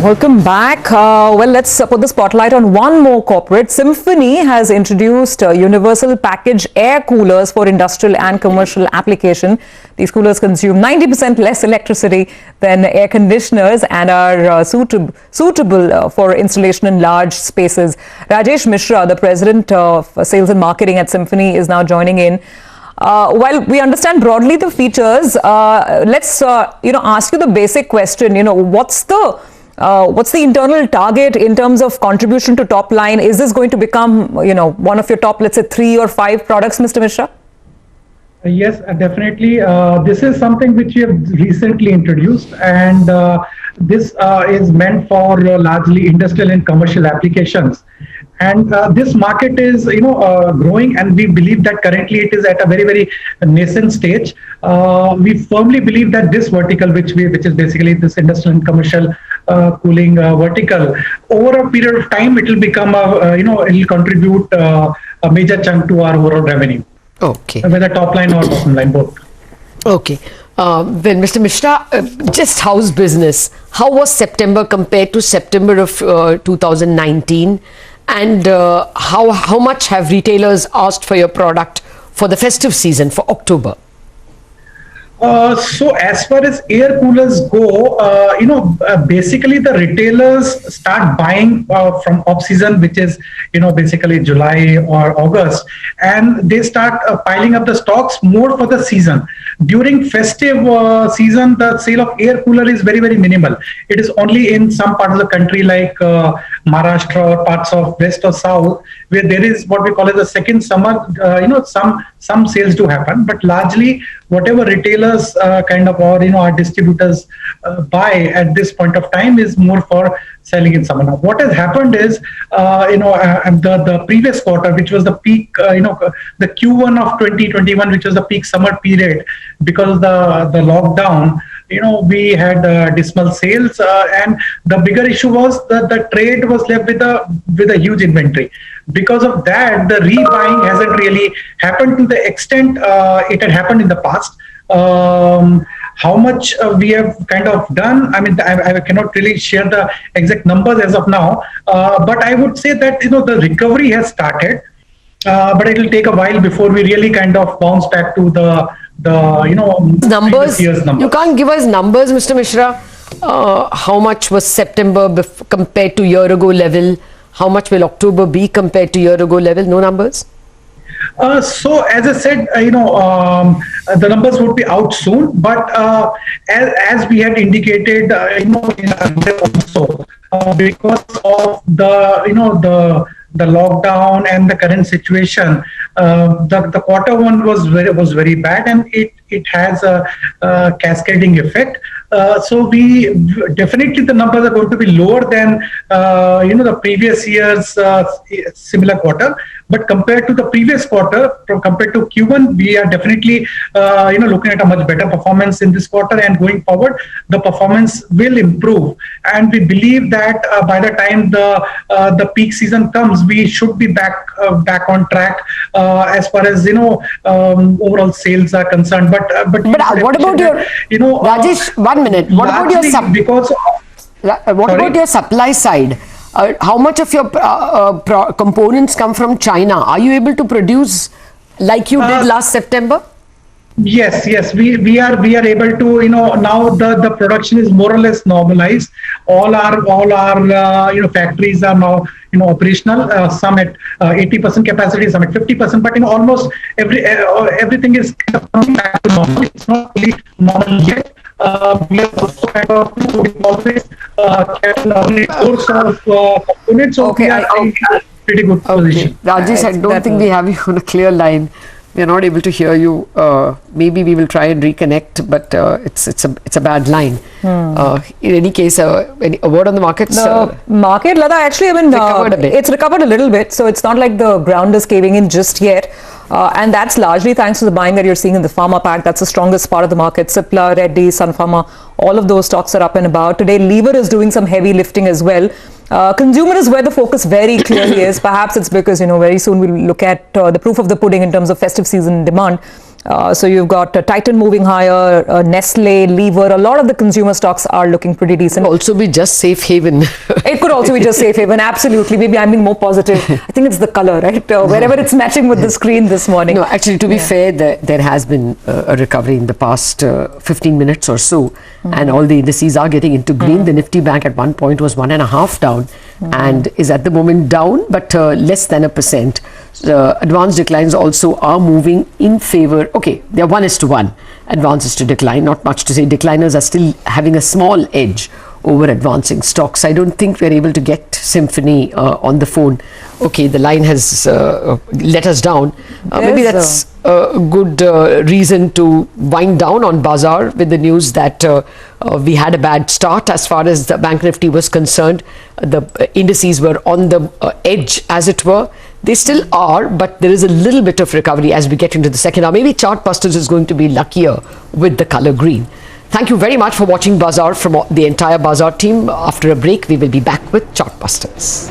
Welcome back. Let's put the spotlight on one more corporate. Symphony has introduced universal package air coolers for industrial and commercial application. These coolers consume 90% less electricity than air conditioners and are suitable for installation in large spaces. Rajesh Mishra, the president of sales and marketing at Symphony, is now joining in. While we understand broadly the features, let's ask you the basic question. What's the internal target in terms of contribution to top line? Is this going to become, one of your top, let's say, 3 or 5 products, Mr. Mishra? Yes, definitely. This is something which we have recently introduced, and this is meant for largely industrial and commercial applications. And this market is, growing, and we believe that currently it is at a very, very nascent stage. We firmly believe that this vertical, which is basically this industrial and commercial cooling vertical, over a period of time, it will become it will contribute a major chunk to our overall revenue. Okay. Whether top line or bottom line, both. Okay. Then, Mr. Mishra, just house business. How was September compared to September of 2019? And how much have retailers asked for your product for the festive season for October? So as far as air coolers go, basically the retailers start buying from off season, which is, basically July or August, and they start piling up the stocks more for the season. During festive season, the sale of air cooler is very, very minimal. It is only in some parts of the country like Maharashtra or parts of west or south, where there is what we call as a second summer. Some sales do happen, but largely whatever retailers or our distributors buy at this point of time is more for selling in summer. Now, what has happened is, the previous quarter, which was the peak, the Q1 of 2021, which was the peak summer period, because of the lockdown, we had dismal sales, and the bigger issue was that the trade was left with a huge inventory. Because of that, the rebuying hasn't really happened to the extent it had happened in the past. How much we have kind of done, I cannot really share the exact numbers as of now, but I would say that the recovery has started, but it will take a while before we really kind of bounce back to the numbers. You can't give us numbers, Mr. Mishra. How much was September compared to year ago level? How much will October be compared to year ago level? No numbers? So as I said, the numbers would be out soon, but as we had indicated, also because of the lockdown and the current situation, the quarter one was very bad, and it has a cascading effect. So we definitely, the numbers are going to be lower than the previous year's similar quarter. But compared to the previous quarter, compared to Q1, we are definitely looking at a much better performance in this quarter, and going forward, the performance will improve. And we believe that by the time the peak season comes, we should be back on track as far as overall sales are concerned. But what about your Rajesh? 1 minute. What about your supply side? How much of your components come from China? Are you able to produce like you did last September? Yes, we are able to. Now the production is more or less normalized. All our factories are now operational. Some at 80% capacity, some at 50%. But almost everything is kind of coming back to normal. It's not really normal yet. We are also kind of always kept a course of components. So okay, we are in a pretty good position. Rajesh, I don't think we have you on a clear line. We are not able to hear you. Maybe we will try and reconnect, but it's a bad line. In any case, a word on the markets. The market, Lata, actually, recovered a bit. It's recovered a little bit. So it's not like the ground is caving in just yet. And that's largely thanks to the buying that you're seeing in the pharma pack. That's the strongest part of the market. Cipla, Reddy, Sun Pharma, all of those stocks are up and about. Today, Lever is doing some heavy lifting as well. Consumer is where the focus very clearly is. Perhaps it's because, very soon we'll look at the proof of the pudding in terms of festive season demand. So you've got Titan moving higher, Nestle, Lever. A lot of the consumer stocks are looking pretty decent. Also be just safe haven. It could also be just safe haven, absolutely. Maybe I'm being more positive. I think it's the color, right? Wherever it's matching with the screen this morning. No, actually, to be fair, there has been a recovery in the past 15 minutes or so, and all the indices are getting into green. The Nifty Bank at one point was 1.5 down, and is at the moment down, but less than 1%. Advanced declines also are moving in favor. Okay, they're 1:1. Advances to decline, not much to say. Decliners are still having a small edge over advancing stocks. I don't think we're able to get Symphony on the phone. Okay, the line has let us down. Maybe that's a good reason to wind down on Bazaar with the news that we had a bad start as far as the Bank Nifty was concerned. The indices were on the edge, as it were. They still are, but there is a little bit of recovery as we get into the second hour. Maybe Chartbusters is going to be luckier with the color green. Thank you very much for watching Bazaar from the entire Bazaar team. After a break, we will be back with Chartbusters.